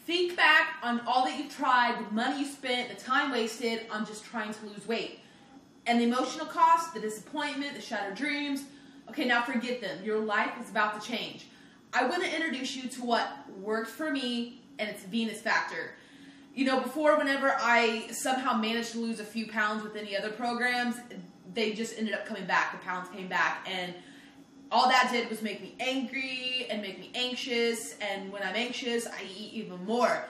Think back on all that you've tried, the money you spent, the time wasted on just trying to lose weight. And the emotional cost, the disappointment, the shattered dreams. Okay, now forget them. Your life is about to change. I want to introduce you to what worked for me, and it's Venus Factor. You know, before, whenever I somehow managed to lose a few pounds with any other programs, they just ended up coming back. The pounds came back, and all that did was make me angry and make me anxious, and when I'm anxious, I eat even more.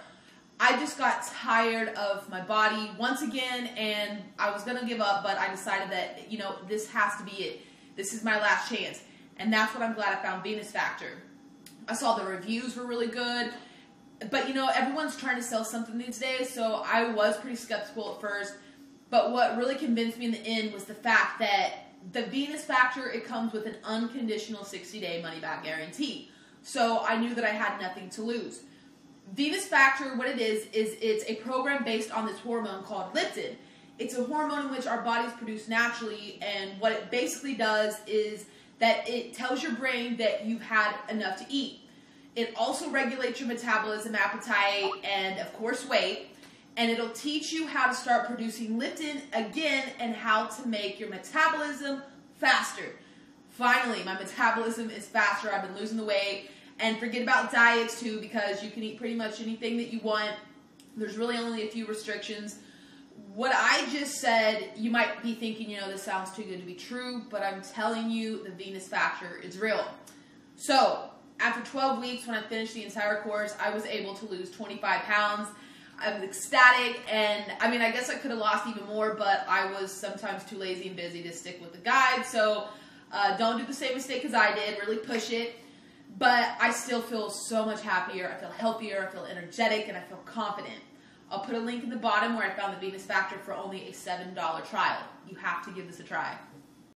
I just got tired of my body once again, and I was going to give up, but I decided that, you know, this has to be it. This is my last chance, and that's what I'm glad I found Venus Factor. I saw the reviews were really good, but, you know, everyone's trying to sell something these days, so I was pretty skeptical at first, but what really convinced me in the end was the fact that the Venus Factor, it comes with an unconditional 60-day money-back guarantee. So I knew that I had nothing to lose. Venus Factor, what it is it's a program based on this hormone called leptin. It's a hormone in which our bodies produce naturally, and what it basically does is that it tells your brain that you've had enough to eat. It also regulates your metabolism, appetite, and of course weight. And it'll teach you how to start producing leptin again and how to make your metabolism faster. Finally, my metabolism is faster. I've been losing the weight. And forget about diets too, because you can eat pretty much anything that you want. There's really only a few restrictions. What I just said, you might be thinking, you know, this sounds too good to be true, but I'm telling you, the Venus Factor is real. So, after 12 weeks, when I finished the entire course, I was able to lose 25 pounds. I was ecstatic, and I mean, I guess I could have lost even more, but I was sometimes too lazy and busy to stick with the guide, so don't do the same mistake as I did, really push it, but I still feel so much happier, I feel healthier, I feel energetic, and I feel confident. I'll put a link in the bottom where I found the Venus Factor for only a $7 trial. You have to give this a try.